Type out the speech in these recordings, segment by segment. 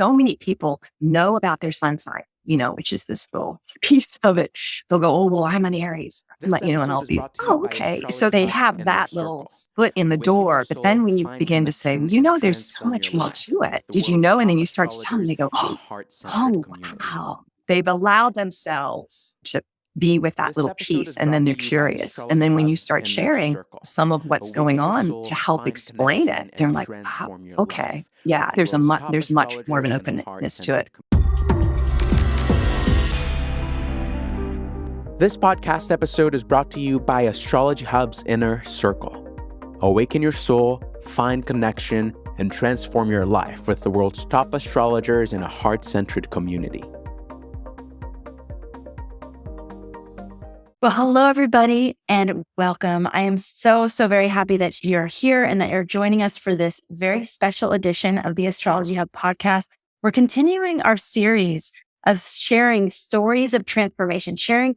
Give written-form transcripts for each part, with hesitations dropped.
so many people know about their sun sign, which is this little piece of it. They'll go, oh, well, I'm an Aries, and I'll be, oh, okay. So they have that little foot in the door. But then when you begin to say, there's so much more to it. Did you know? And then you start to tell them, they go, oh, wow. They've allowed themselves to be with that little piece, and then they're curious. And then when you start sharing some of what's going on to help explain it, they're like, wow, okay, yeah, there's much more of an openness to it. This podcast episode is brought to you by Astrology Hub's Inner Circle. Awaken your soul, find connection, and transform your life with the world's top astrologers in a heart-centered community. Well, hello, everybody, and welcome. I am so very happy that you're here and that you're joining us for this very special edition of the Astrology Hub podcast. We're continuing our series of sharing stories of transformation, sharing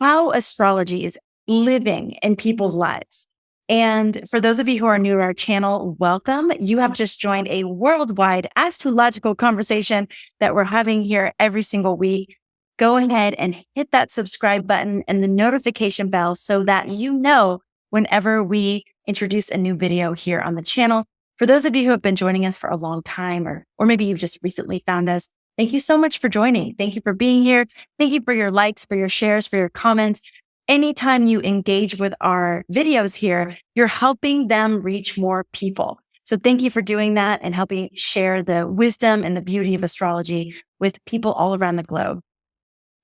how astrology is living in people's lives. And for those of you who are new to our channel, welcome. You have just joined a worldwide astrological conversation that we're having here every single week. Go ahead and hit that subscribe button and the notification bell so that you know whenever we introduce a new video here on the channel. For those of you who have been joining us for a long time, or maybe you've just recently found us, thank you so much for joining. Thank you for being here. Thank you for your likes, for your shares, for your comments. Anytime you engage with our videos here, you're helping them reach more people. So thank you for doing that and helping share the wisdom and the beauty of astrology with people all around the globe.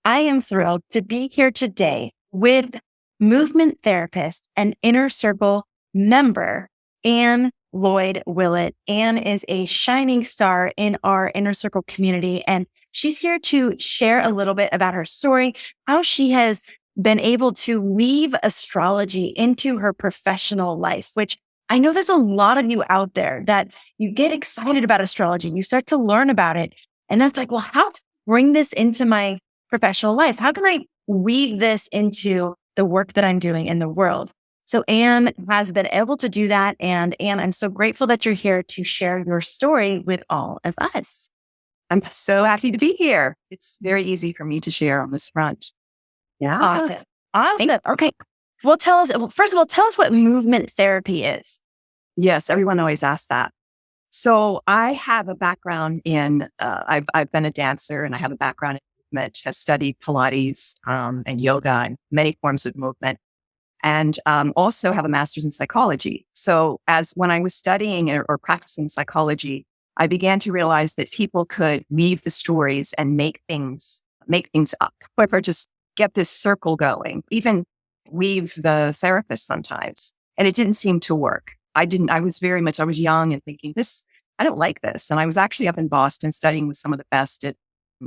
I am thrilled to be here today with movement therapist and Inner Circle member, Lloyd Willet. Anne is a shining star in our Inner Circle community, and she's here to share a little bit about her story, how she has been able to weave astrology into her professional life, which I know there's a lot of you out there that you get excited about astrology. You start to learn about it, and that's like, well, how to bring this into my professional life? How can I weave this into the work that I'm doing in the world? So Anne has been able to do that. And Anne, I'm so grateful that you're here to share your story with all of us. I'm so happy to be here. It's very easy for me to share on this front. Yeah. Awesome. Okay. Well, first of all, tell us what movement therapy is. Yes. Everyone always asks that. So I have a background in, I've been a dancer, and I have a background in movement, have studied Pilates and yoga and many forms of movement, and also have a master's in psychology. So when I was studying or practicing psychology, I began to realize that people could weave the stories and make things up, or just get this circle going, even weave the therapist sometimes. And it didn't seem to work. I was young and thinking I don't like this. And I was actually up in Boston studying with some of the best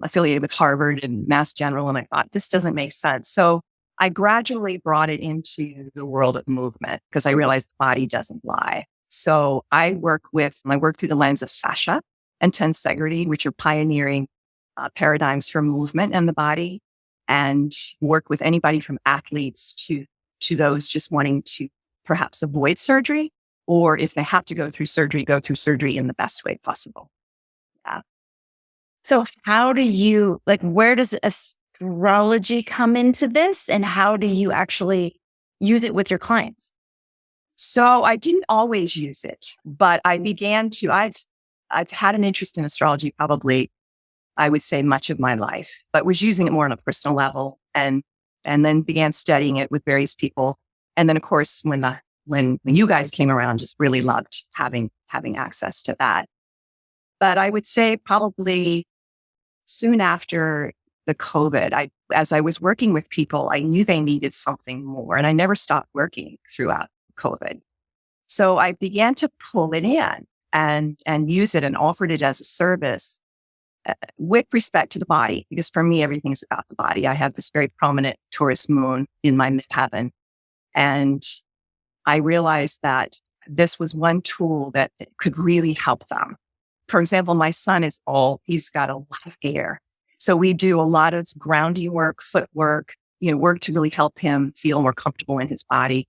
affiliated with Harvard and Mass General. And I thought, this doesn't make sense. So I gradually brought it into the world of movement because I realized the body doesn't lie. So I work through the lens of fascia and tensegrity, which are pioneering paradigms for movement and the body, and work with anybody from athletes to those just wanting to perhaps avoid surgery, or if they have to go through surgery in the best way possible. Yeah. So how do you, where does astrology come into this, and how do you actually use it with your clients? So I didn't always use it, but I began to, I've had an interest in astrology probably, I would say, much of my life, but was using it more on a personal level, and then began studying it with various people. And then of course, when you guys came around, just really loved having access to that. But I would say probably soon after the COVID, as I was working with people, I knew they needed something more, and I never stopped working throughout COVID. So I began to pull it in and use it and offered it as a service with respect to the body, because for me, everything's about the body. I have this very prominent Taurus moon in my midheaven, and I realized that this was one tool that could really help them. For example, my son he's got a lot of hair. So we do a lot of grounding work, footwork, work to really help him feel more comfortable in his body.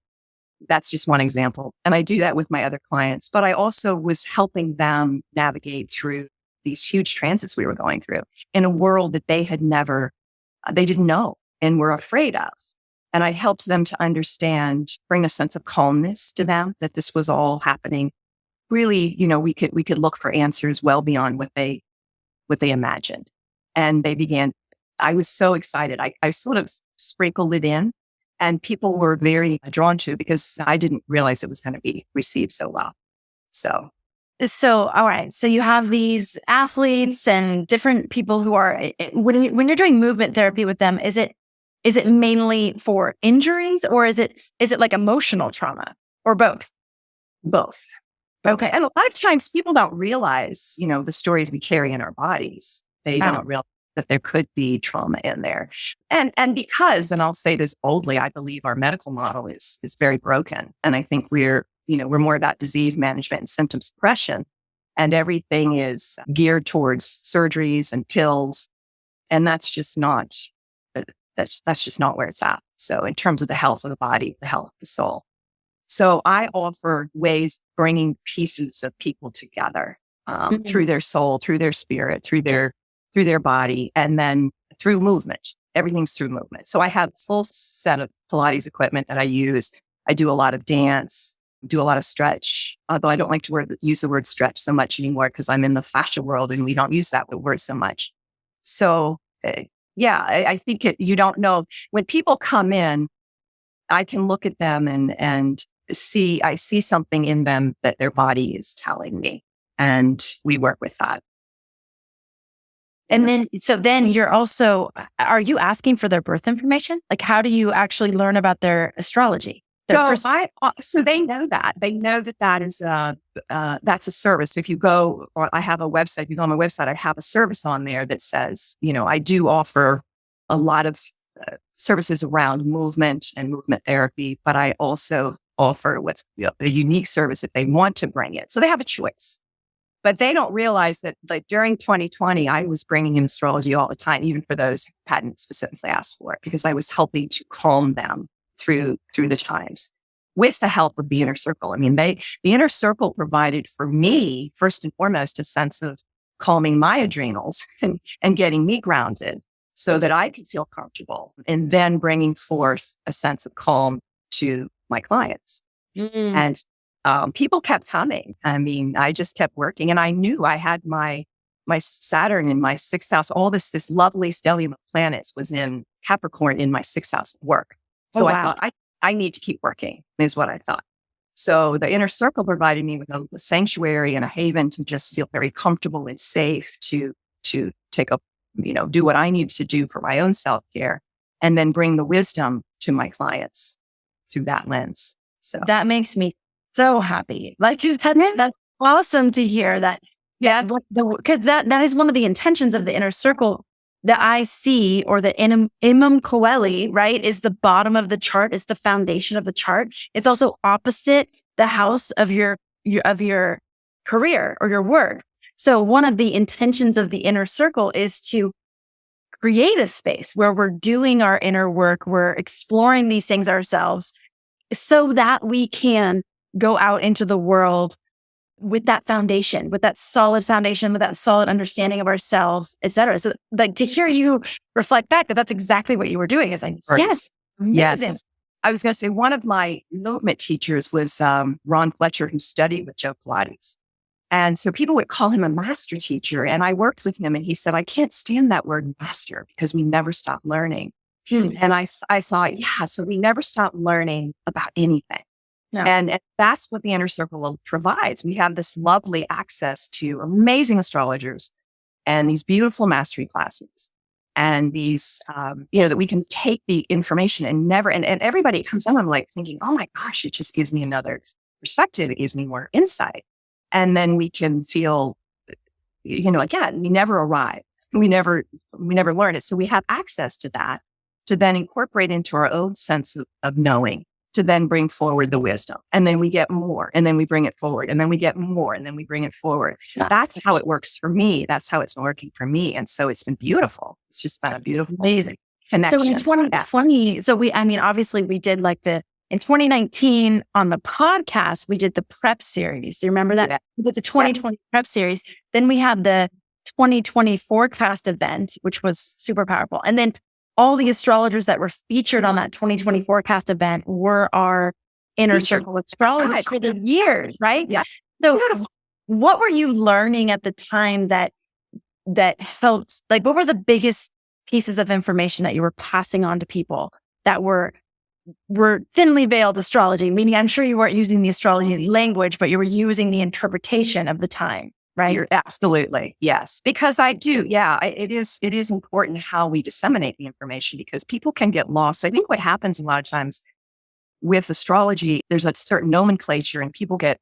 That's just one example. And I do that with my other clients, but I also was helping them navigate through these huge transits we were going through in a world that they didn't know and were afraid of. And I helped them to understand, bring a sense of calmness to them, that this was all happening. Really, we could look for answers well beyond what they imagined. And I was so excited. I sort of sprinkled it in, and people were very drawn to, because I didn't realize it was going to be received so well. So, all right. So you have these athletes and different people who are, when you're doing movement therapy with them, is it mainly for injuries, or is it like emotional trauma, or both? Both. Okay. And a lot of times people don't realize, the stories we carry in our bodies. They don't realize that there could be trauma in there. And because, and I'll say this boldly, I believe our medical model is very broken. And I think we're more about disease management and symptom suppression, and everything is geared towards surgeries and pills. And that's just not where it's at. So in terms of the health of the body, the health of the soul. So I offer ways bringing pieces of people together through their soul, through their spirit, through their body, and then through movement. Everything's through movement. So I have a full set of Pilates equipment that I use. I do a lot of dance, do a lot of stretch, although I don't like to use the word stretch so much anymore, because I'm in the fascia world and we don't use that word so much. So I think you don't know. When people come in, I can look at them and I see something in them that their body is telling me, and we work with that. And then you're also, are you asking for their birth information? Like, how do you actually learn about their astrology? So they know that. They know that is that's a service. So if you go, or I have a website, if you go on my website, I have a service on there that says, I do offer a lot of services around movement and movement therapy, but I also offer what's a unique service if they want to bring it. So they have a choice. But they don't realize that, like, during 2020, I was bringing in astrology all the time, even for those who hadn't specifically asked for it, because I was helping to calm them through the times with the help of the inner circle. I mean, the inner circle provided for me, first and foremost, a sense of calming my adrenals and getting me grounded so that I could feel comfortable, and then bringing forth a sense of calm to my clients. And people kept coming. I mean, I just kept working, and I knew I had my Saturn in my sixth house. All this lovely stellium of planets was in Capricorn in my sixth house of work. So I thought, I need to keep working, is what I thought. So the inner circle provided me with a sanctuary and a haven to just feel very comfortable and safe to take up, do what I need to do for my own self-care, and then bring the wisdom to my clients through that lens. So that makes me so happy. Like, that's awesome to hear that. Yeah. Because that is one of the intentions of the inner circle that I see, or the Imam Coeli, right, is the bottom of the chart. It's the foundation of the chart. It's also opposite the house of your career or your work. So one of the intentions of the inner circle is to create a space where we're doing our inner work. We're exploring these things ourselves so that we can go out into the world with that foundation, with that solid foundation, with that solid understanding of ourselves, et cetera. So, like, to hear you reflect back that that's exactly what you were doing, is like, yes. I was going to say, one of my movement teachers was Ron Fletcher, who studied with Joe Pilates. And so people would call him a master teacher. And I worked with him, and he said, I can't stand that word master, because we never stop learning. And I thought, so we never stop learning about anything. No. And that's what the inner circle provides. We have this lovely access to amazing astrologers and these beautiful mastery classes, and these, that we can take the information and everybody comes on, I'm like thinking, oh my gosh, it just gives me another perspective. It gives me more insight. And then we can feel, again, we never arrive. We never learn it. So we have access to that to then incorporate into our own sense of knowing, to then bring forward the wisdom. And then we get more, and then we bring it forward, and then we get more, and then we bring it forward. That's how it works for me. That's how it's been working for me. And so it's been beautiful. It's just been a beautiful, amazing connection. So in 2020, obviously we did in 2019 on the podcast, we did the prep series. Do you remember that? We did the 2020 prep series. Then we had the 2020 forecast event, which was super powerful. And then all the astrologers that were featured on that 2020 forecast event were our inner circle astrologers for the years, right? Yeah. So what were you learning at the time that felt like, what were the biggest pieces of information that you were passing on to people that were thinly veiled astrology? Meaning, I'm sure you weren't using the astrology language, but you were using the interpretation of the time, right? You're absolutely. Yes. Because I do. Yeah. It is important how we disseminate the information because people can get lost. I think what happens a lot of times with astrology, there's a certain nomenclature and people get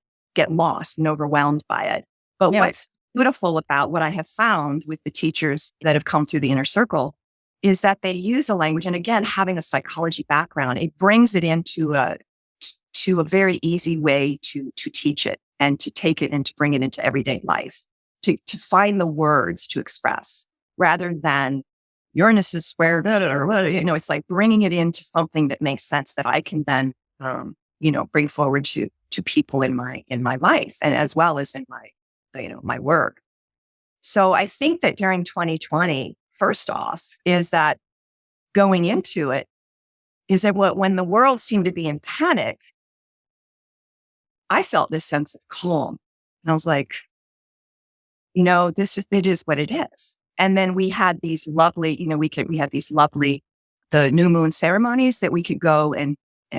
lost and overwhelmed by it. But what's beautiful about what I have found with the teachers that have come through the inner circle is that they use a language. And again, having a psychology background, it brings it into a very easy way to teach it and to take it and to bring it into everyday life, to find the words to express rather than Uranus is square, it's like bringing it into something that makes sense that I can then, bring forward to people in my life and as well as in my work. So I think that during 2020, first off, is that going into it is that when the world seemed to be in panic, I felt this sense of calm. And I was like, it is what it is. And then we had these lovely, the new moon ceremonies that we could go and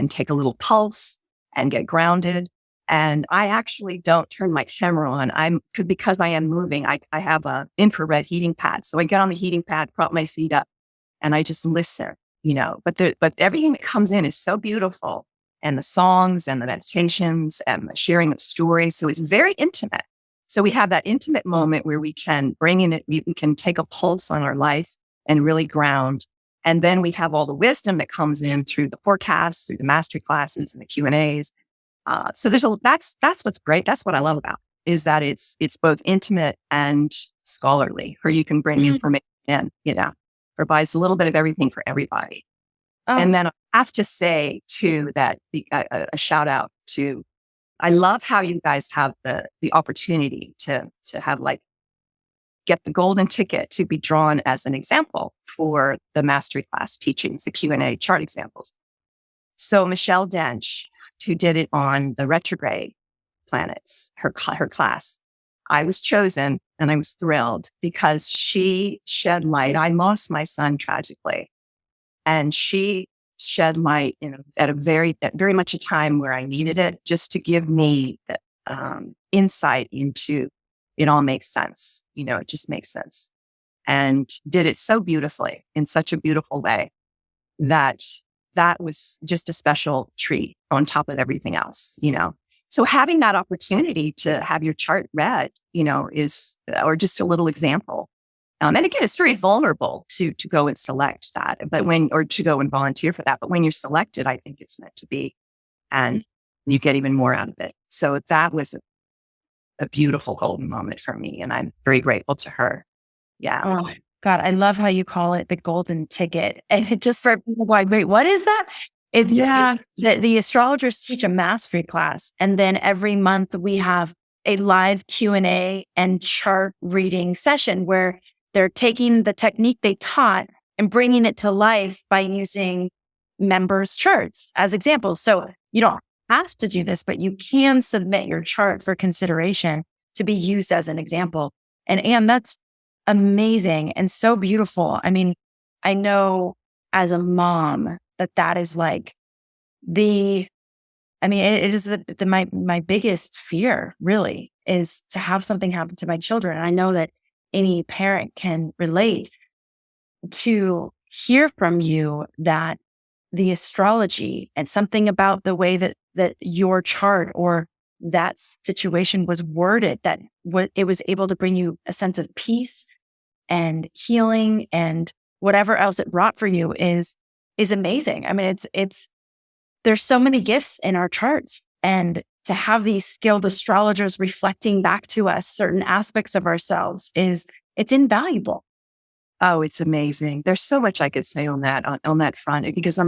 take a little pulse and get grounded. And I actually don't turn my camera on. Because I am moving, I have a infrared heating pad. So I get on the heating pad, prop my feet up, and I just listen, but everything that comes in is so beautiful. And the songs and the meditations and the sharing of stories. So it's very intimate. So we have that intimate moment where we can bring in it, we can take a pulse on our life and really ground. And then we have all the wisdom that comes in through the forecasts, through the mastery classes and the Q&As. So that's what's great. That's what I love about it, is that it's both intimate and scholarly, where you can bring information in, provides a little bit of everything for everybody. Oh. And then I have to say too, that a shout out to, I love how you guys have the opportunity to have get the golden ticket to be drawn as an example for the mastery class teachings, the Q&A chart examples. So Michelle Dench, who did it on the retrograde planets, her class, I was chosen and I was thrilled because she shed light. I lost my son tragically, and she shed light at very much a time where I needed it, just to give me insight into it all makes sense. It just makes sense, and did it so beautifully in such a beautiful way that was just a special treat on top of everything else, So having that opportunity to have your chart read, or just a little example. And again, it's very vulnerable to go and select that, or to go and volunteer for that. But when you're selected, I think it's meant to be, and you get even more out of it. So that was a beautiful golden moment for me. And I'm very grateful to her. Yeah. Oh God, I love how you call it the golden ticket. And just for people, wait, what is that? The astrologers teach a mastery class. And then every month we have a live Q&A and chart reading session where they're taking the technique they taught and bringing it to life by using members' charts as examples. So you don't have to do this, but you can submit your chart for consideration to be used as an example. And that's amazing and so beautiful. I mean, I know as a mom that is it is my biggest fear really is to have something happen to my children. And I know that any parent can relate. To hear from you that the astrology and something about the way that your chart or that situation was worded, that it was able to bring you a sense of peace and healing and whatever else it brought for you is amazing. I mean, there's so many gifts in our charts, and to have these skilled astrologers reflecting back to us certain aspects of ourselves it's invaluable. Oh, it's amazing. There's so much I could say on that front, because I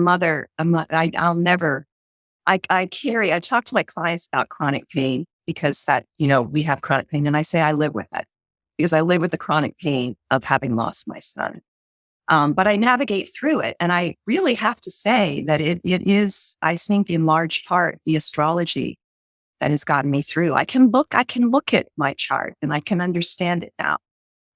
talk to my clients about chronic pain, because we have chronic pain, and I say I live with it. because I live with the chronic pain of having lost my son. But I navigate through it. And I really have to say that it is, I think, in large part, the astrology that has gotten me through. I can look at my chart and I can understand it now.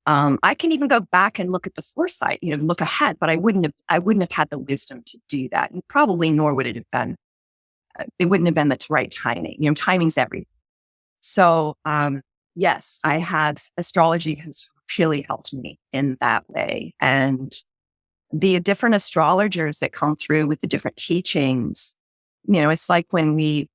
I can even go back and look at the foresight, look ahead, but I wouldn't have had the wisdom to do that. And probably nor would it have been, it wouldn't have been the right timing. Timing's everything. So, yes, astrology has really helped me in that way. And the different astrologers that come through with the different teachings, it's like when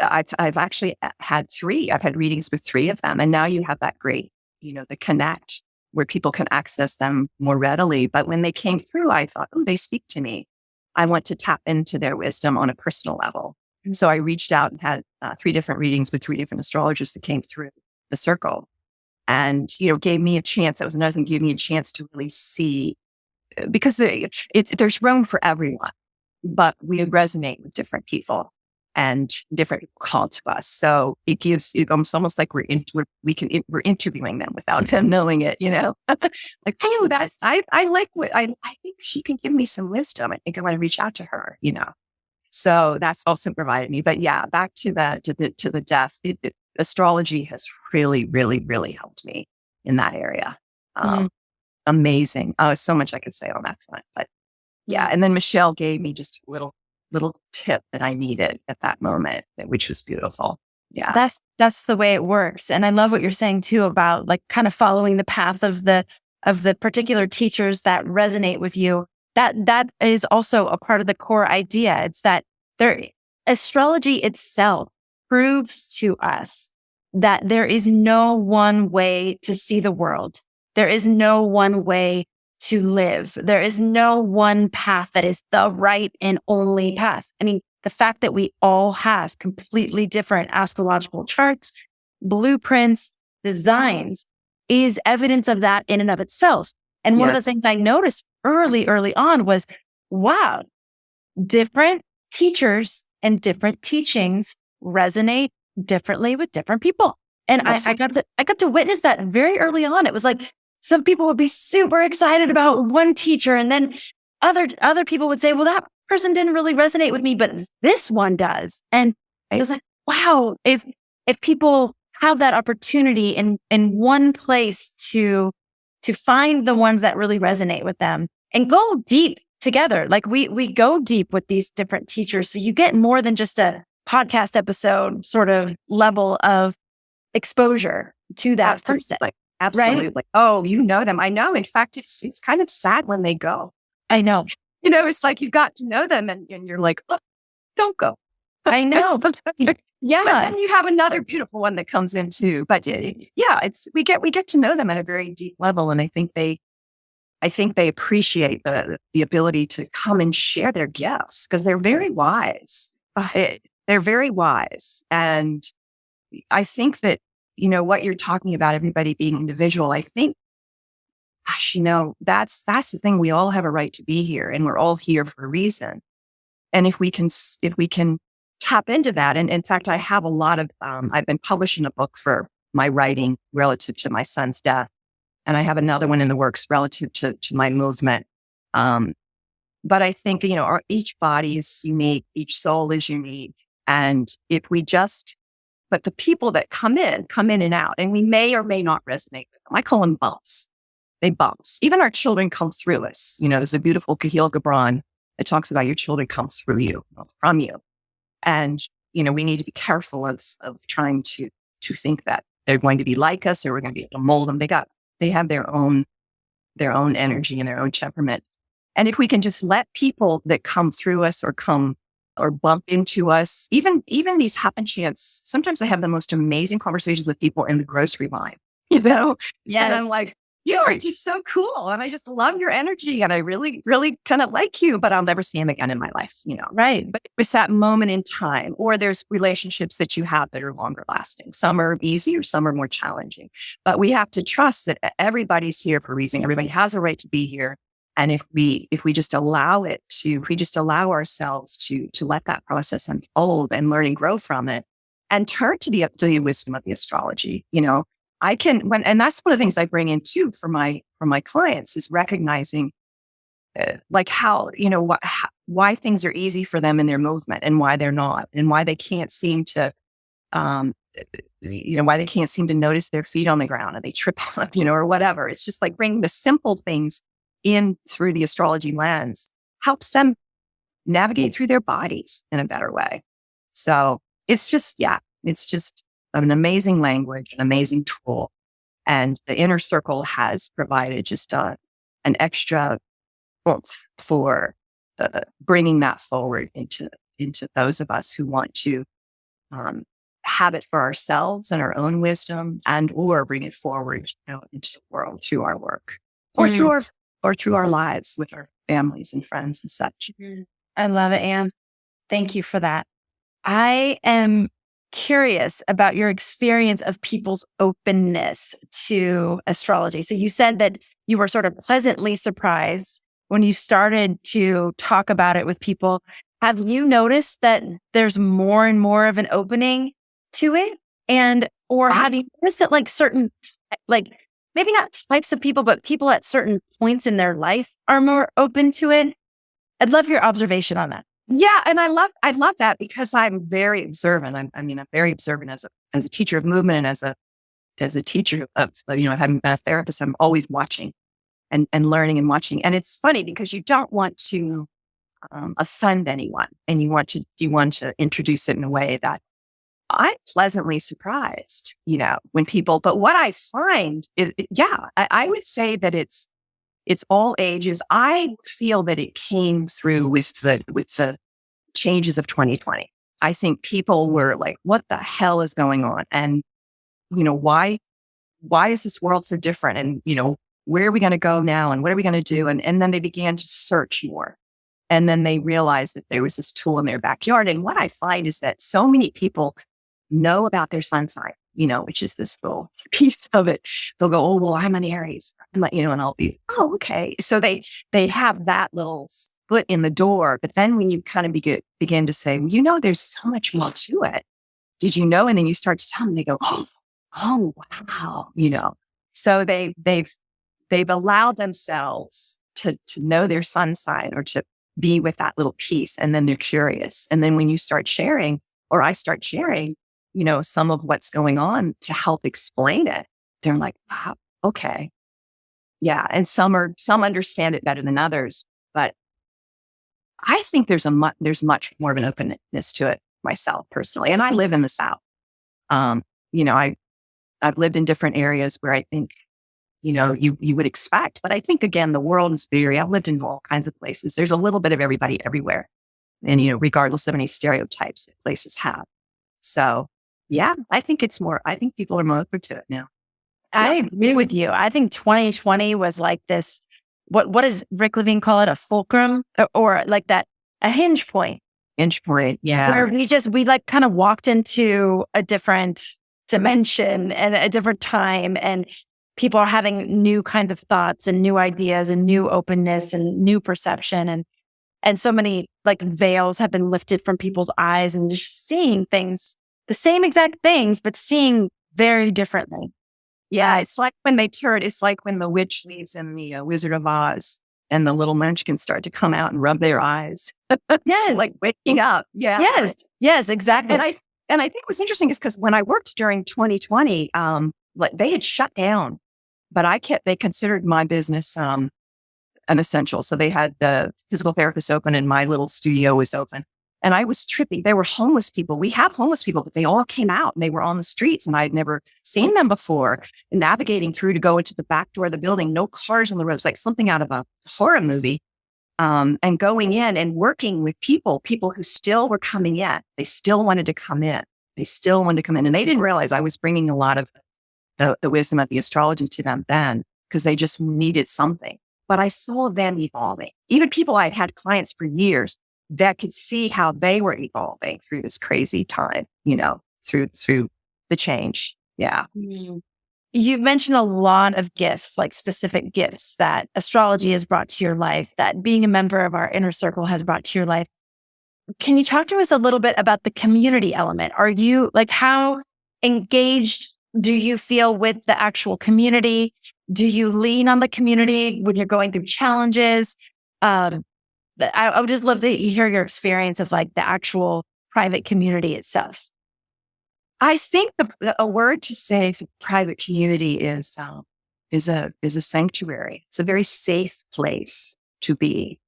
I've actually had I've had readings with 3 of them. And now you have that great, the Connect, where people can access them more readily. But when they came through, I thought, oh, they speak to me. I want to tap into their wisdom on a personal level. And so I reached out and had 3 different readings with 3 different astrologers that came through the circle. And, gave me a chance. That was another thing, gave me a chance to really see, because there's room for everyone, but we resonate with different people and different people call to us. So it's almost like we're interviewing them without them knowing it, like, oh, I like what I think she can give me some wisdom. I think I want to reach out to her, So that's also provided me. But yeah, back to the death. Astrology has really, really, really helped me in that area. Amazing. So much I could say on that front, but yeah. And then Michelle gave me just a little tip that I needed at that moment, which was beautiful. Yeah. That's the way it works. And I love what you're saying too about like kind of following the path of the particular teachers that resonate with you. That is also a part of the core idea. It's that astrology itself proves to us that there is no one way to see the world. There is no one way to live. There is no one path that is the right and only path. I mean, the fact that we all have completely different astrological charts, blueprints, designs is evidence of that in and of itself. And one of the things I noticed early on was, wow, different teachers and different teachings resonate differently with different people. And I got to witness that very early on. It was like some people would be super excited about one teacher, and then other people would say, well, that person didn't really resonate with me, but this one does. And it was like, wow, if people have that opportunity in one place to find the ones that really resonate with them and go deep together. Like we go deep with these different teachers. So you get more than just a podcast episode sort of level of exposure to that person. Absolutely. Right? Oh, you know them. I know. In fact, it's kind of sad when they go. I know. It's like you've got to know them and you're like, oh, don't go. I know. Yeah. But then you have another beautiful one that comes in too. But we get to know them at a very deep level. And I think they appreciate the ability to come and share their gifts because they're very wise. They're very wise. And I think that, what you're talking about, everybody being individual, I think, gosh, that's the thing. We all have a right to be here and we're all here for a reason. And if we can tap into that. And in fact, I have a lot of, I've been publishing a book for my writing relative to my son's death. And I have another one in the works relative to my movement. But I think, each body is unique. Each soul is unique. And if we but the people that come in and out, and we may or may not resonate with them. I call them bumps. They bumps. Even our children come through us. There's a beautiful Kahil Gibran that talks about your children come through you, not from you. And, we need to be careful of trying to think that they're going to be like us or we're going to be able to mold them. They have their own energy and their own temperament. And if we can just let people that come through us or bump into us, even these happen chance, sometimes I have the most amazing conversations with people in the grocery line, Yes. And I'm like, you are just so cool. And I just love your energy. And I really, really kind of like you, but I'll never see him again in my life, Right. But it's that moment in time, or there's relationships that you have that are longer lasting. Some are easier, some are more challenging. But we have to trust that everybody's here for a reason. Everybody has a right to be here. And if we just allow ourselves to let that process unfold and learn and grow from it and turn to the wisdom of the astrology, and that's one of the things I bring in too for my clients is recognizing like how, why things are easy for them in their movement and why they're not, and why they can't seem to, um, why they can't seem to notice their feet on the ground and they trip on, or whatever. It's just like bringing the simple things in through the astrology lens helps them navigate through their bodies in a better way. So it's just an amazing language, an amazing tool. And the inner circle has provided just an extra oomph for bringing that forward into those of us who want to have it for ourselves and our own wisdom, and or bring it forward into the world through our work or through our lives with our families and friends and such. I love it, Anne. Thank you for that. I am curious about your experience of people's openness to astrology. So you said that you were sort of pleasantly surprised when you started to talk about it with people. Have you noticed that there's more and more of an opening to it? Or have you noticed that like certain, like maybe not types of people, but people at certain points in their life are more open to it? I'd love your observation on that. Yeah. And I love that because I'm very observant. I'm very observant as a teacher of movement and as a teacher of, having been a therapist. I'm always watching and learning and watching. And it's funny because you don't want to offend anyone, and you want to introduce it in a way that I'm pleasantly surprised, when people, but what I find is, I would say that it's all ages. I feel that it came through with the changes of 2020. I think people were like, what the hell is going on? And, why is this world so different? And, where are we going to go now? And what are we going to do? And then they began to search more. And then they realized that there was this tool in their backyard. And what I find is that so many people know about their sun sign, which is this little piece of it. They'll go, oh, well, I'm an Aries, and I'll be, oh, okay. So they have that little foot in the door. But then when you kind of begin to say, there's so much more to it. Did you know? And then you start to tell them, they go, oh, wow, So they've allowed themselves to know their sun sign or to be with that little piece. And then they're curious. And then when you start sharing, or I start sharing, some of what's going on to help explain it, they're like, wow, okay. Yeah. And some understand it better than others, but I think there's much more of an openness to it myself personally. And I live in the South. I've lived in different areas where I think, you would expect, but I think again, the world is very, I've lived in all kinds of places. There's a little bit of everybody everywhere. And, regardless of any stereotypes that places have. So yeah, I think people are more open to it now. I agree with you. I think 2020 was like this, what does Rick Levine call it? A fulcrum or like that, a hinge point. Hinge point. Yeah. Where we like kind of walked into a different dimension and a different time, and people are having new kinds of thoughts and new ideas and new openness and new perception. And so many like veils have been lifted from people's eyes, and just seeing things, the same exact things, but seeing very differently. Yeah, it's like when the witch leaves in the Wizard of Oz, and the little munchkins start to come out and rub their eyes. Yes, like waking up. Yeah. Yes, exactly. And I think what's interesting is because when I worked during 2020, like they had shut down, but they considered my business an essential. So they had the physical therapist open, and my little studio was open. And I was tripping. There were homeless people. We have homeless people, but they all came out and they were on the streets, and I had never seen them before. And navigating through to go into the back door of the building, no cars on the roads, like something out of a horror movie. And going in and working with people who still were coming in. They still wanted to come in. And they didn't realize I was bringing a lot of the wisdom of the astrology to them then, because they just needed something. But I saw them evolving. Even people I'd had clients for years that could see how they were evolving through this crazy time, through the change. Yeah. Mm. You've mentioned a lot of gifts, like specific gifts that astrology has brought to your life, that being a member of our inner circle has brought to your life. Can you talk to us a little bit about the community element? Are you how engaged do you feel with the actual community? Do you lean on the community when you're going through challenges? I would just love to hear your experience of like the actual private community itself. I think a word to say to private community is a sanctuary. It's a very safe place to be.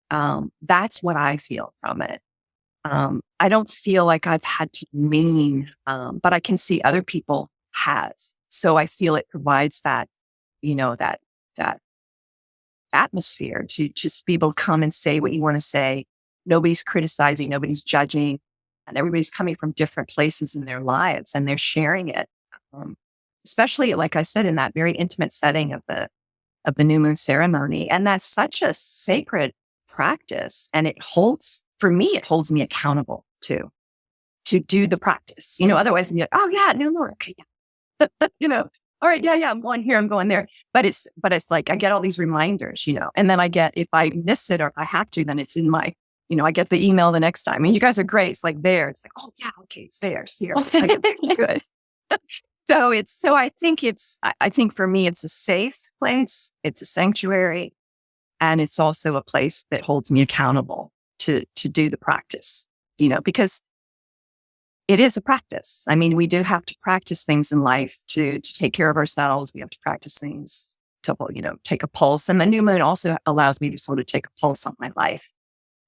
That's what I feel from it. I don't feel like I've had to lean, but I can see other people have. So I feel it provides that, that atmosphere to just be able to come and say what you want to say. Nobody's criticizing, nobody's judging, and everybody's coming from different places in their lives and they're sharing it. Especially, like I said, in that very intimate setting of the new moon ceremony. And that's such a sacred practice. And it holds me accountable to do the practice. Otherwise I'm like, oh yeah, new moon. Okay, yeah. All right, yeah, I'm going here, I'm going there. But it's like I get all these reminders, and then I get, if I miss it or if I have to, then it's in my, I get the email the next time. I mean, you guys are great. It's like there. It's like, oh yeah, okay, it's there. It's here. Good. I think for me, it's a safe place. It's a sanctuary. And it's also a place that holds me accountable to do the practice, because it is a practice. I mean, we do have to practice things in life to take care of ourselves. We have to practice things to, take a pulse. And the new moon also allows me to sort of take a pulse on my life.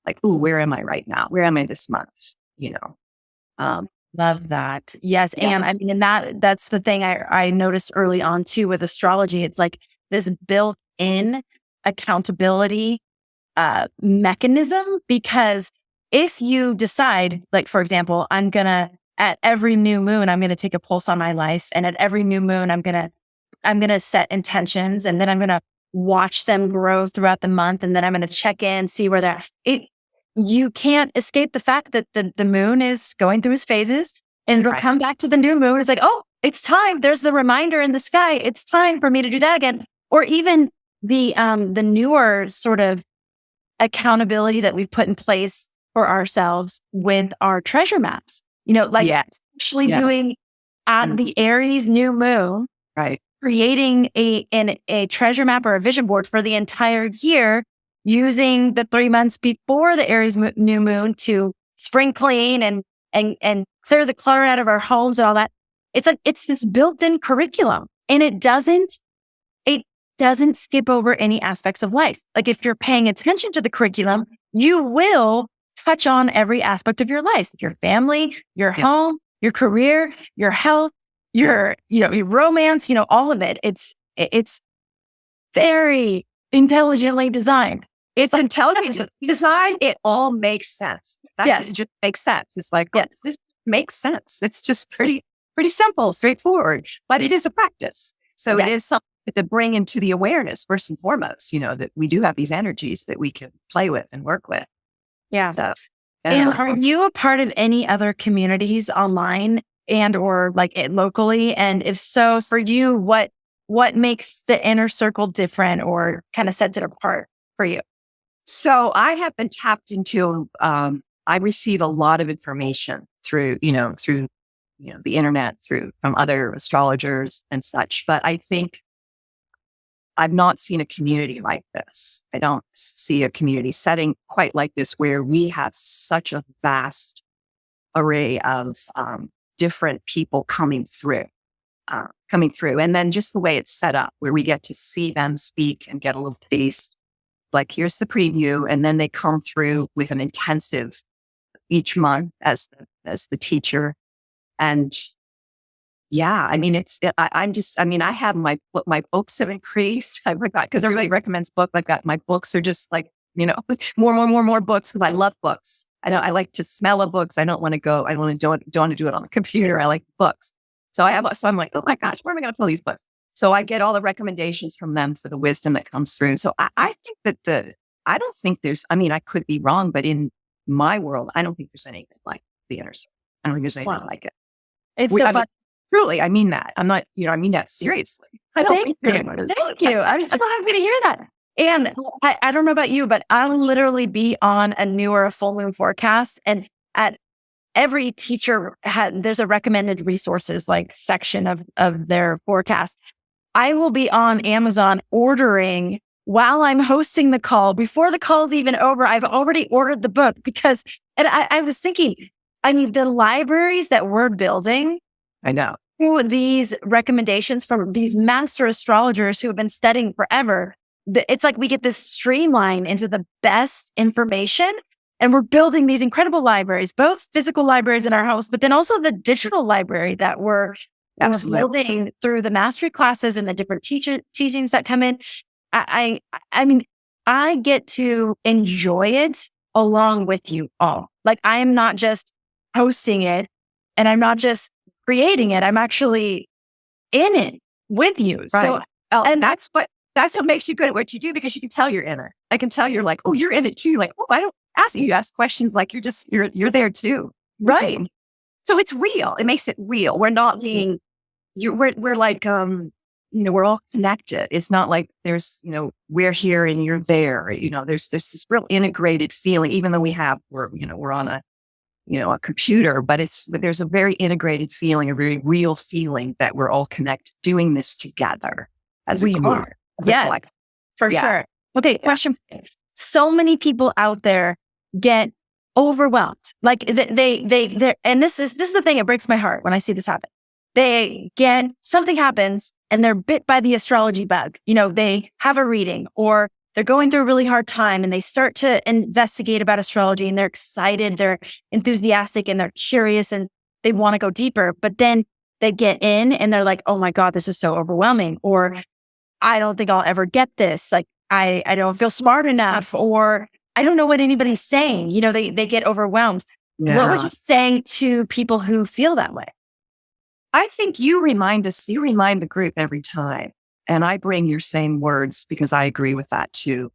Like, ooh, where am I right now? Where am I this month? Love that. Yes. Yeah. And I mean, and that's the thing I noticed early on too with astrology. It's like this built-in accountability mechanism, because if you decide, like, for example, at every new moon, I'm going to take a pulse on my life. And at every new moon, I'm going to set intentions, and then I'm going to watch them grow throughout the month. And then I'm going to check in, see where they're at. You can't escape the fact that the moon is going through its phases, and it'll come back to the new moon. It's like, oh, it's time. There's the reminder in the sky. It's time for me to do that again. Or even the newer sort of accountability that we've put in place for ourselves with our treasure maps, doing at the Aries new moon, right? Creating a treasure map or a vision board for the entire year, using the 3 months before the Aries new moon to spring clean and clear the clutter out of our homes and all that. It's this built-in curriculum, and it doesn't skip over any aspects of life. Like, if you're paying attention to the curriculum, you will touch on every aspect of your life, your family, your home, your career, your health, your romance, all of it. It's very intelligently designed. It's intelligent design. It all makes sense. It just makes sense. It's like, this makes sense. It's just pretty simple, straightforward, but it is a practice. So it is something to bring into the awareness first and foremost, that we do have these energies that we can play with and work with. Yeah. So, and are you a part of any other communities online and or like locally? And if so, for you, what makes the inner circle different or kind of sets it apart for you? So I have been tapped into, I receive a lot of information through the internet, from other astrologers and such. But I think I've not seen a community like this. I don't see a community setting quite like this, where we have such a vast array of different people coming through. And then just the way it's set up, where we get to see them speak and get a little taste. Like, here's the preview, and then they come through with an intensive each month as the teacher. And I mean, I have my books have increased. I've got, because everybody recommends books. I've got, my books are just like, more books, because I love books. I like to smell of books. I don't want to do it on the computer. I like books. So I'm like, oh my gosh, where am I going to pull these books? So I get all the recommendations from them for the wisdom that comes through. So I think that I don't think there's, I could be wrong, but in my world, I don't think there's anything like the inner circle. I don't think there's anything like it. It's so fun. Truly, I mean that. I'm not, I mean that seriously. Thank you. I'm so happy to hear that. And I don't know about you, but I'll literally be on a new or a full moon forecast, and at every teacher there's a recommended resources like section of their forecast. I will be on Amazon ordering while I'm hosting the call. Before the call is even over, I've already ordered the book because, and I was thinking, I mean, the libraries that we're building. I know. Through these recommendations from these master astrologers who have been studying forever, it's like we get this streamline into the best information, and we're building these incredible libraries, both physical libraries in our house, but then also the digital library that we're building through the mastery classes and the different teachings that come in. I mean, I get to enjoy it along with you all. Like, I am not just hosting it and I'm not just creating it. I'm actually in it with you. Right. So, and that's what makes you good at what you do, because you can tell you're in it. I can tell you're like, oh, you're in it too. Like, oh, I don't ask you. You ask questions like you're there too. right. So it's real. It makes it real. We're not being, we're like, we're all connected. It's not like there's, we're here and you're there. There's this real integrated feeling, even though we're on a computer, but there's a very integrated feeling, a very real feeling that we're all connected, doing this together as a community. Yeah, for sure. Okay, question. So many people out there get overwhelmed. Like they and this is the thing that breaks my heart when I see this happen. Something happens and they're bit by the astrology bug. They have a reading or they're going through a really hard time and they start to investigate about astrology and they're excited, they're enthusiastic and they're curious and they want to go deeper. But then they get in and they're like, oh my God, this is so overwhelming. Or I don't think I'll ever get this. Like, I don't feel smart enough, or I don't know what anybody's saying. They get overwhelmed. Yeah. What would you say to people who feel that way? I think you remind the group every time. And I bring your same words because I agree with that too,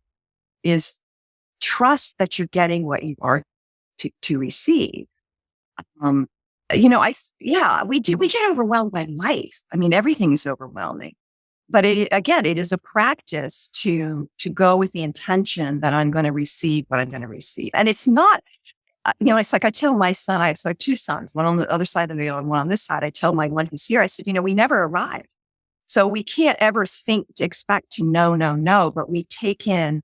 is trust that you're getting what you are to receive. We do. We get overwhelmed by life. I mean, everything is overwhelming. But it is a practice to go with the intention that I'm going to receive what I'm going to receive. And it's not, it's like I tell my son, I have two sons, one on the other side of the veil and one on this side. I tell my one who's here, I said, we never arrive. So we can't ever expect to know, but we take in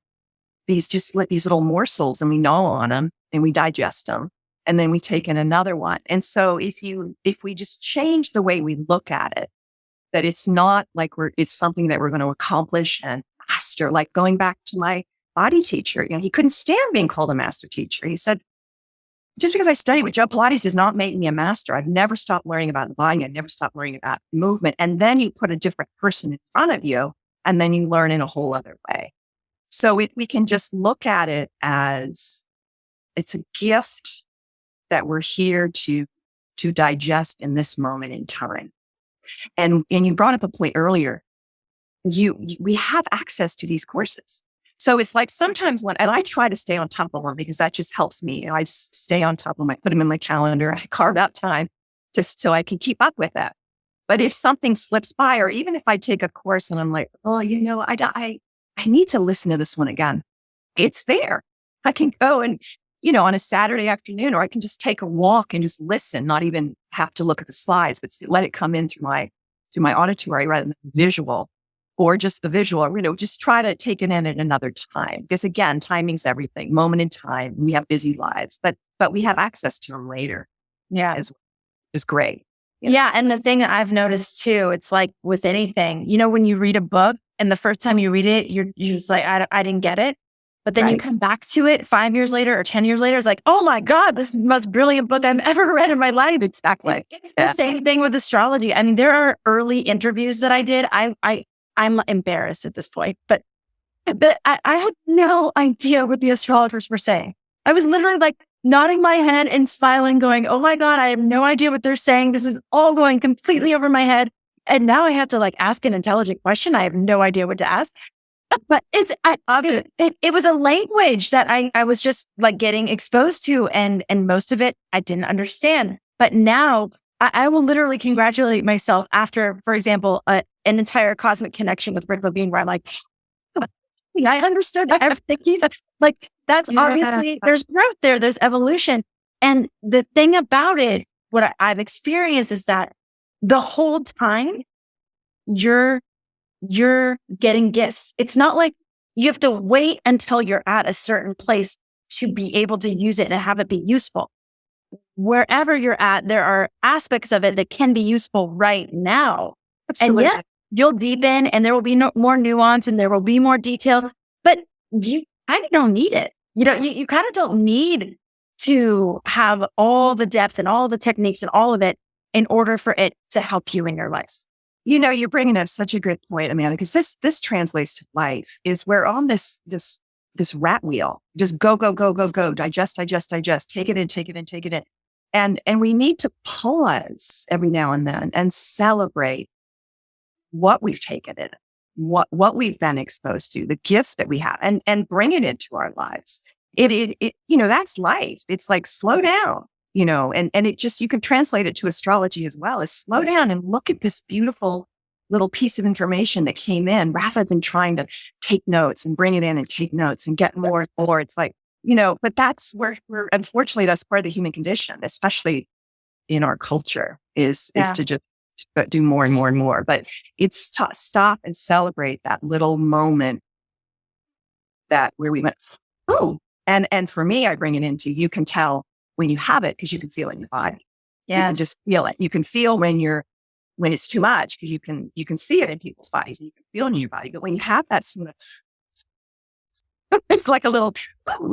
these little morsels and we gnaw on them and we digest them. And then we take in another one. And so if we just change the way we look at it, that it's not like it's something that we're going to accomplish and master, like going back to my body teacher, he couldn't stand being called a master teacher. He said, just because I studied with Joe Pilates does not make me a master. I've never stopped learning about the body. I never stopped learning about movement. And then you put a different person in front of you and then you learn in a whole other way. So we can just look at it as it's a gift that we're here to digest in this moment in time. And you brought up a point earlier. We have access to these courses. So it's like sometimes and I try to stay on top of them because that just helps me. I just stay on top of them. I put them in my calendar. I carve out time just so I can keep up with it. But if something slips by, or even if I take a course and I'm like, oh, I need to listen to this one again. It's there. I can go and, on a Saturday afternoon, or I can just take a walk and just listen, not even have to look at the slides, but let it come in through my auditory rather than visual, or just the visual, just try to take it in at another time. Because again, timing's everything, moment in time. We have busy lives, but we have access to them later. Yeah. Is great. Yeah. And the thing that I've noticed too, it's like with anything, when you read a book and the first time you read it, you're just like, I didn't get it. But then you come back to it 5 years later or 10 years later, it's like, oh my God, this is the most brilliant book I've ever read in my life. Exactly. It's the same thing with astrology. I mean, there are early interviews that I did. I'm embarrassed at this point, but I had no idea what the astrologers were saying. I was literally like nodding my head and smiling, going, oh my God, I have no idea what they're saying. This is all going completely over my head. And now I have to ask an intelligent question. I have no idea what to ask. But it was a language that I was just getting exposed to, and most of it I didn't understand. But now I will literally congratulate myself after, for example, an entire cosmic connection with Rick Levine, where I'm like, I understood everything. He's that's obviously there's growth there, there's evolution. And the thing about it, what I've experienced is that the whole time you're getting gifts. It's not like you have to wait until you're at a certain place to be able to use it and have it be useful. Wherever you're at, there are aspects of it that can be useful right now. Absolutely. And yes, you'll deepen and there will be more nuance and there will be more detail, but you kind of don't need it. You kind of don't need to have all the depth and all the techniques and all of it in order for it to help you in your life. You're bringing up such a good point, Amanda, because this translates to life. Is we're on this rat wheel, just go, digest, take it in. And we need to pause every now and then and celebrate what we've taken in, what we've been exposed to, the gifts that we have, and bring it into our lives. It that's life. It's like slow down, and it just, you can translate it to astrology as well, as slow down and look at this beautiful little piece of information that came in, rather than trying to take notes and bring it in and take notes and get more and more. It's like, but that's where unfortunately, that's part of the human condition, especially in our culture, is to just do more and more and more. But it's to stop and celebrate that little moment that where we went, oh, and for me, I bring it into, you can tell when you have it because you can feel it in your body. Yeah. You can just feel it. You can feel when it's too much, because you can see it in people's bodies and you can feel it in your body. But when you have that sort of, it's like a little,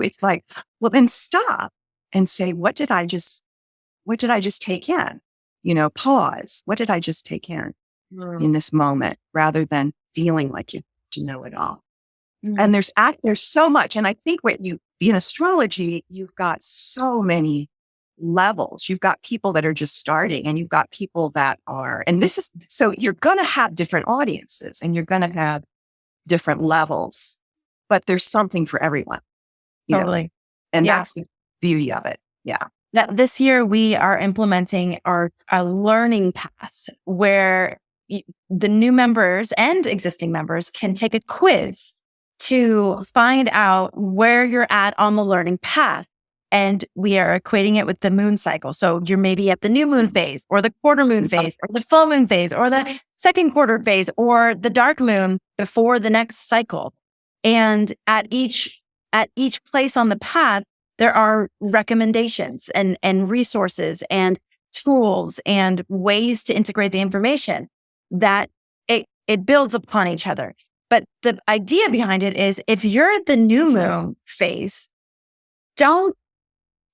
it's like, well, then stop and say, what did I just take in? Pause. What did I just take in this moment, rather than feeling like you know it all? Mm-hmm. And there's so much. And I think in astrology, you've got so many levels. You've got people that are just starting, and you've got people that are, and so you're going to have different audiences and you're going to have different levels, but there's something for everyone. Totally. And that's the beauty of it. Yeah. That this year we are implementing a learning path where the new members and existing members can take a quiz to find out where you're at on the learning path. And we are equating it with the moon cycle. So you're maybe at the new moon phase, or the quarter moon phase, or the full moon phase, or the second quarter phase, or the dark moon before the next cycle. And at each place on the path, there are recommendations and resources and tools and ways to integrate the information that it builds upon each other. But the idea behind it is, if you're at the new moon phase, don't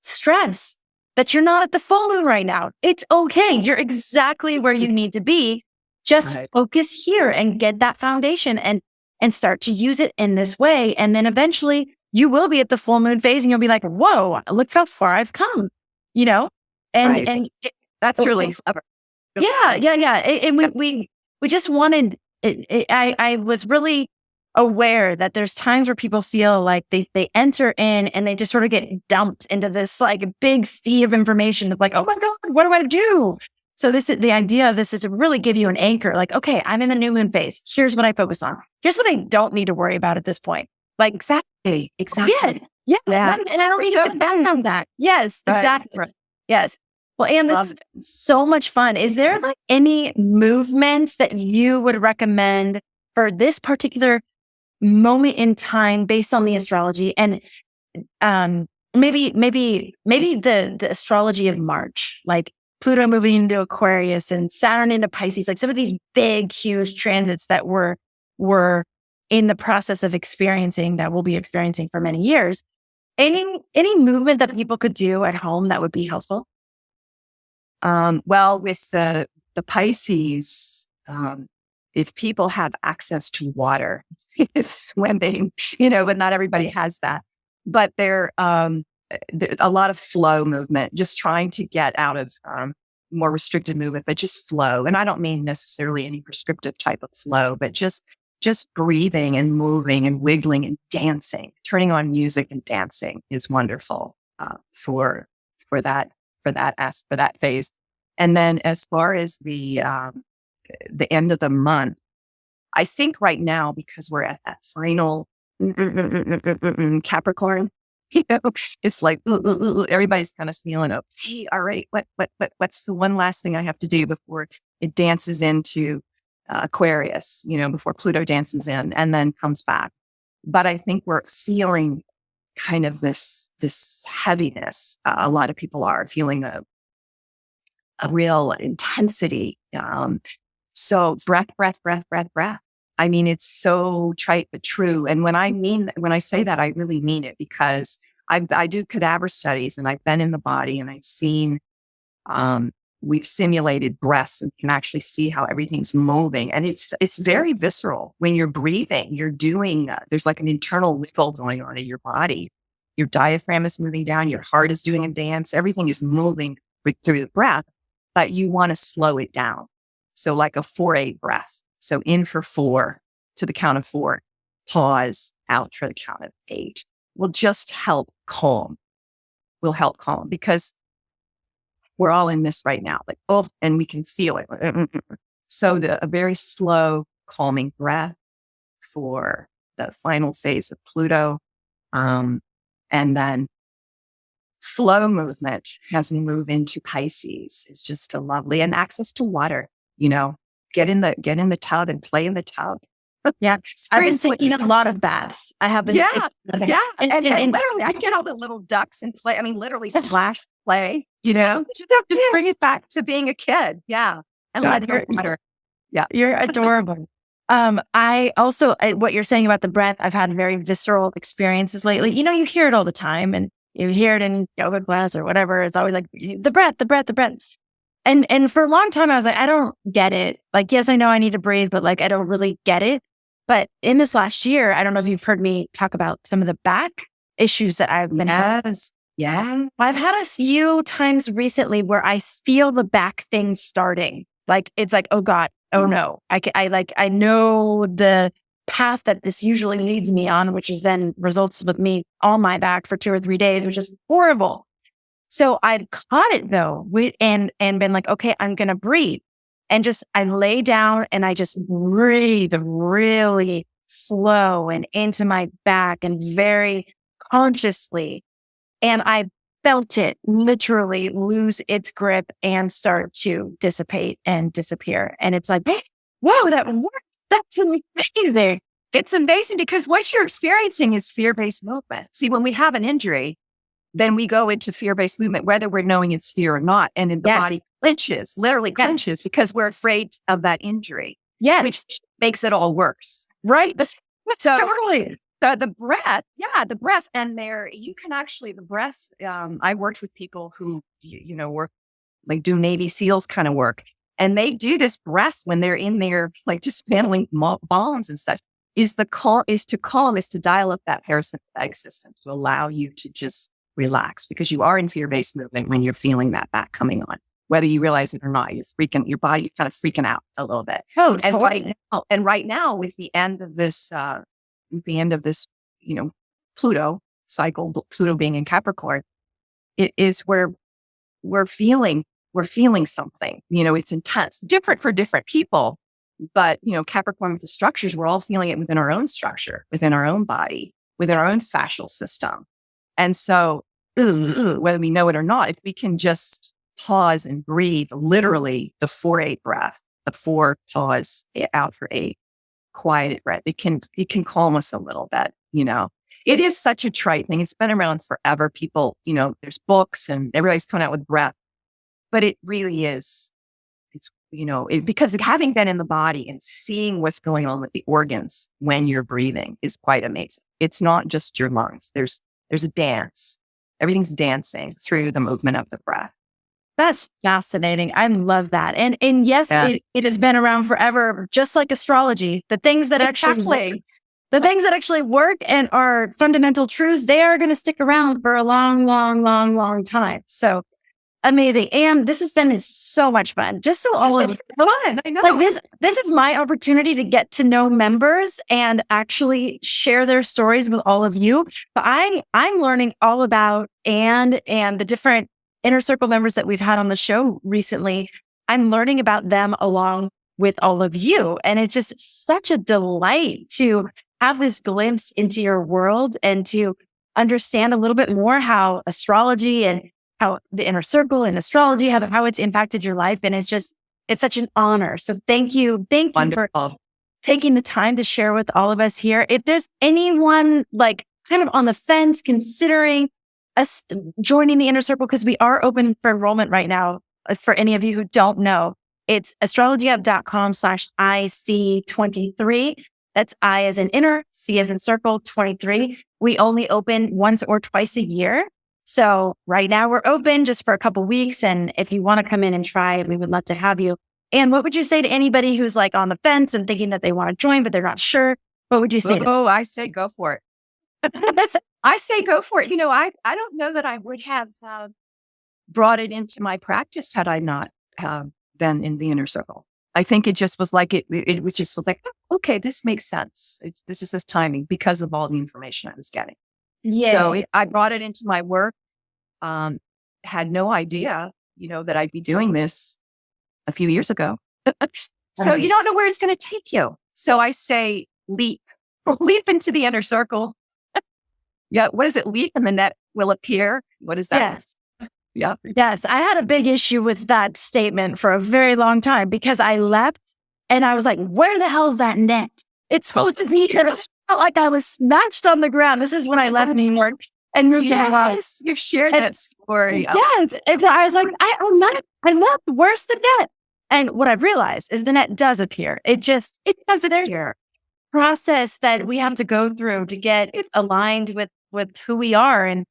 stress that you're not at the full moon right now. It's okay. You're exactly where you need to be. Just focus here and get that foundation and start to use it in this way. And then eventually you will be at the full moon phase and you'll be like, whoa, look how far I've come, and that's really clever. Yeah. And we just wanted, I was really aware that there's times where people feel like they enter in and they just sort of get dumped into this like big sea of information. It's like, oh my God, what do I do? So the idea of this is to really give you an anchor. Like, okay, I'm in the new moon phase. Here's what I focus on. Here's what I don't need to worry about at this point. Like, exactly. Yeah. And I don't need to depend on that. Yes, exactly. Right. Yes. Well, Anne, this is so much fun. Is there like any movements that you would recommend for this particular moment in time based on the astrology, and maybe the astrology of March, like Pluto moving into Aquarius and Saturn into Pisces, like some of these big, huge transits that we're in the process of experiencing, that we'll be experiencing for many years. Any movement that people could do at home that would be helpful? Well, with the Pisces, if people have access to water, swimming, but not everybody has that. But there's a lot of flow movement, just trying to get out of more restricted movement, but just flow. And I don't mean necessarily any prescriptive type of flow, but just breathing and moving and wiggling and dancing. Turning on music and dancing is wonderful for that phase. And then as far as the end of the month, I think right now, because we're at that final Capricorn, You know, it's like everybody's kind of feeling, okay, all right, what's the one last thing I have to do before it dances into Aquarius, before Pluto dances in and then comes back. But I think we're feeling kind of this heaviness. A lot of people are feeling a real intensity. So breath, breath, breath, breath, breath. I mean, it's so trite but true. And when I say that, I really mean it, because I do cadaver studies, and I've been in the body, and I've seen, we've simulated breaths and can actually see how everything's moving. And it's very visceral. When you're breathing, you're doing, there's like an internal wiggle going on in your body. Your diaphragm is moving down. Your heart is doing a dance. Everything is moving through the breath, but you want to slow it down. So like a 4-8 breath. So in for 4 to the count of 4, pause, out for the count of 8 will just help calm. Will help calm, because we're all in this right now. Like, and we can feel it. So a very slow, calming breath for the final phase of Pluto. And then flow movement as we move into Pisces is just a lovely, and access to water, get in the tub and play in the tub. Yeah. I've been taking a lot of baths. I have been. Yeah. Yeah. And literally I get all the little ducks and play. I mean, literally splash, play, just bring it back to being a kid. Yeah. And let her water. Yeah. You're adorable. I also, what you're saying about the breath, I've had very visceral experiences lately. You hear it all the time, and you hear it in yoga class or whatever. It's always like the breath, the breath, the breath. And for a long time, I was like, I don't get it. Like, yes, I know I need to breathe, but like, I don't really get it. But in this last year, I don't know if you've heard me talk about some of the back issues that I've been having. Yeah. I've had a few times recently where I feel the back thing starting. Like, it's like, oh God, oh no. I know the path that this usually leads me on, which is then results with me on my back for 2 or 3 days, which is horrible. So I'd caught it though, and been like, okay, I'm going to breathe. And I lay down and I just breathe really slow and into my back and very consciously. And I felt it literally lose its grip and start to dissipate and disappear. And it's like, whoa, that works. That's amazing. It's amazing, because what you're experiencing is fear-based movement. See, when we have an injury, then we go into fear-based movement, whether we're knowing it's fear or not. And the body clenches, literally clenches, because we're afraid of that injury, which makes it all worse. Right. So Totally. the breath, and you can actually, the breath, I worked with people who, work, like do Navy SEALs kind of work. And they do this breath when they're in there, like just handling bombs and stuff, is to dial up that parasympathetic system to allow you to just relax, because you are in fear-based movement when you're feeling that back coming on, whether you realize it or not. Your body kind of freaking out a little bit. Oh, and right now, with the end of this, Pluto cycle, Pluto being in Capricorn, it is where we're feeling something. It's intense, different for different people. But, Capricorn with the structures, we're all feeling it within our own structure, within our own body, within our own fascial system. And so, whether we know it or not, if we can just pause and breathe, literally the 4-8 breath, the 4 pause, out for 8, quiet breath, it can calm us a little bit. It is such a trite thing. It's been around forever. People, there's books and everybody's coming out with breath, but it really is. It's, because having been in the body and seeing what's going on with the organs when you're breathing is quite amazing. It's not just your lungs. There's a dance. Everything's dancing through the movement of the breath. That's fascinating. I love that. And yes, it has been around forever, just like astrology. The things that actually work and are fundamental truths, they are going to stick around for a long, long, long, long time. So amazing. And this has been so much fun. Just so all of I know. Like this is my opportunity to get to know members and actually share their stories with all of you. But I'm learning all about and the different inner circle members that we've had on the show recently. I'm learning about them along with all of you. And it's just such a delight to have this glimpse into your world and to understand a little bit more how astrology and how the inner circle and astrology, how it's impacted your life. And it's such an honor. So thank you. Thank you for taking the time to share with all of us here. If there's anyone like kind of on the fence considering us joining the inner circle, because we are open for enrollment right now, for any of you who don't know, it's astrologyhub.com/IC23. That's I as in inner, C as in circle, 23. We only open once or twice a year. So right now we're open just for a couple weeks. And if you want to come in and try it, we would love to have you. And what would you say to anybody who's like on the fence and thinking that they want to join, but they're not sure? What would you say? I say go for it. I say go for it. I don't know that I would have brought it into my practice had I not been in the inner circle. I think it just was like, it was just like, oh, okay, this makes sense. This is this timing because of all the information I was getting. Yeah. So I brought it into my work, had no idea, that I'd be doing this a few years ago. So you don't know where it's going to take you. So I say, leap into the inner circle. Yeah. What is it? Leap and the net will appear. What is that? Yes. Yeah. Yes. I had a big issue with that statement for a very long time because I leapt and I was like, where the hell is that net? It's supposed to be here. I felt like I was smashed on the ground. This is when I left New York and moved to Hawaii. You shared that story. Yes. I was like, I'm not worse than net. And what I've realized is the net does appear. It does appear. Process that we have to go through to get aligned with who we are. And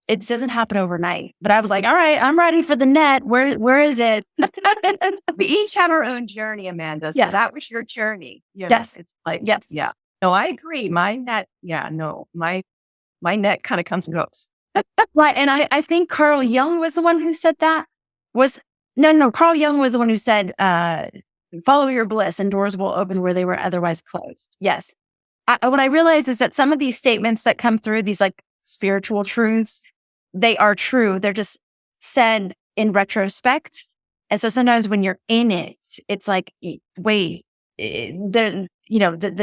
it doesn't happen overnight. But I was like, all right, I'm ready for the net. Where is it? We each have our own journey, Amanda. So yes. That was your journey. Yes. It's like, yes. Yeah. No, I agree. My net, my net kind of comes and goes. Right. And I think Carl Jung was the one who said that. Carl Jung was the one who said, follow your bliss and doors will open where they were otherwise closed. Yes. What I realized is that some of these statements that come through, these like spiritual truths, they are true. They're just said in retrospect. And so sometimes when you're in it, it's like, wait, the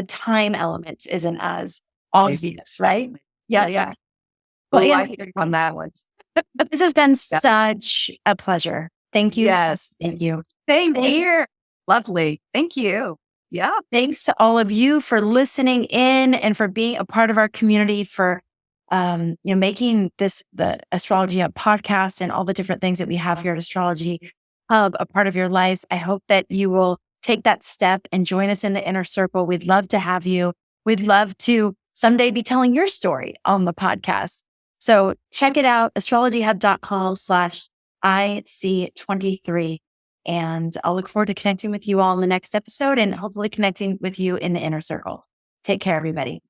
time element isn't as obvious, right? Yeah. Yeah. Well, I hear you on that one. This has been such a pleasure. Thank you. Yes. Thank you. Same here. Lovely. Thank you. Yeah. Thanks to all of you for listening in and for being a part of our community, for making this the Astrology Hub podcast and all the different things that we have here at Astrology Hub a part of your life. I hope that you will take that step and join us in the inner circle. We'd love to have you. We'd love to someday be telling your story on the podcast. So check it out, astrologyhub.com/IC23. And I'll look forward to connecting with you all in the next episode and hopefully connecting with you in the inner circle. Take care, everybody.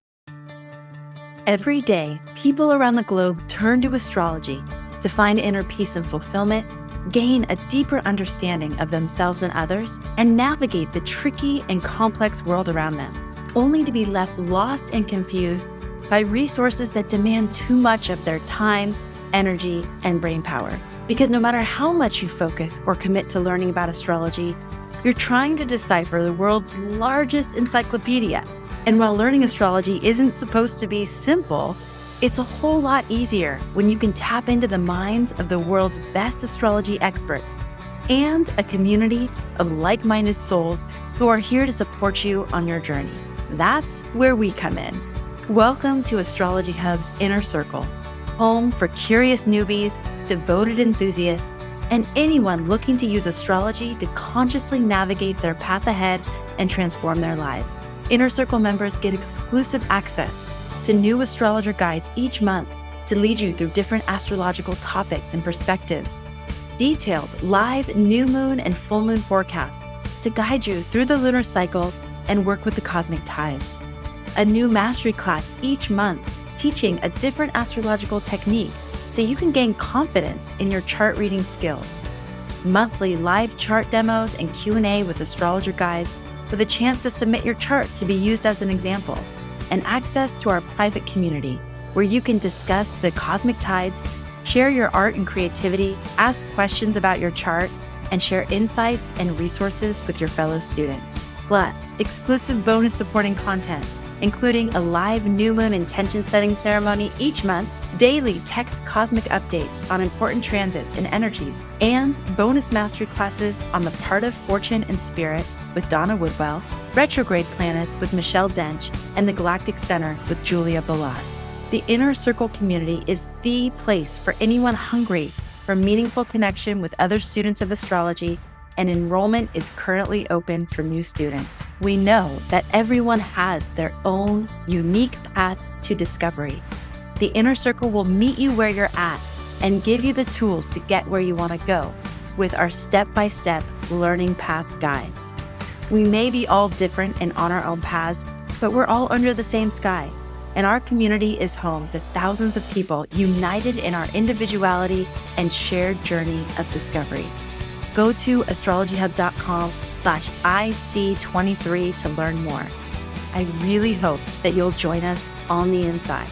Every day, people around the globe turn to astrology to find inner peace and fulfillment, gain a deeper understanding of themselves and others, and navigate the tricky and complex world around them, only to be left lost and confused by resources that demand too much of their time, energy, and brain power. Because no matter how much you focus or commit to learning about astrology, you're trying to decipher the world's largest encyclopedia. And while learning astrology isn't supposed to be simple, it's a whole lot easier when you can tap into the minds of the world's best astrology experts and a community of like-minded souls who are here to support you on your journey. That's where we come in. Welcome to Astrology Hub's Inner Circle, home for curious newbies, devoted enthusiasts, and anyone looking to use astrology to consciously navigate their path ahead and transform their lives. Inner Circle members get exclusive access to new astrologer guides each month to lead you through different astrological topics and perspectives, detailed live new moon and full moon forecasts to guide you through the lunar cycle and work with the cosmic tides, a new mastery class each month teaching a different astrological technique so you can gain confidence in your chart reading skills, monthly live chart demos and Q&A with astrologer guides with a chance to submit your chart to be used as an example, and access to our private community where you can discuss the cosmic tides, share your art and creativity, ask questions about your chart, and share insights and resources with your fellow students. Plus, exclusive bonus supporting content, including a live new moon intention setting ceremony each month, daily text cosmic updates on important transits and energies, and bonus mastery classes on the part of fortune and spirit with Donna Woodwell, retrograde planets with Michelle Dench, and the Galactic Center with Julia Balaz. The Inner Circle community is the place for anyone hungry for meaningful connection with other students of astrology, and enrollment is currently open for new students. We know that everyone has their own unique path to discovery. The Inner Circle will meet you where you're at and give you the tools to get where you want to go with our step-by-step learning path guide. We may be all different and on our own paths, but we're all under the same sky. And our community is home to thousands of people united in our individuality and shared journey of discovery. Go to astrologyhub.com/IC23 to learn more. I really hope that you'll join us on the inside.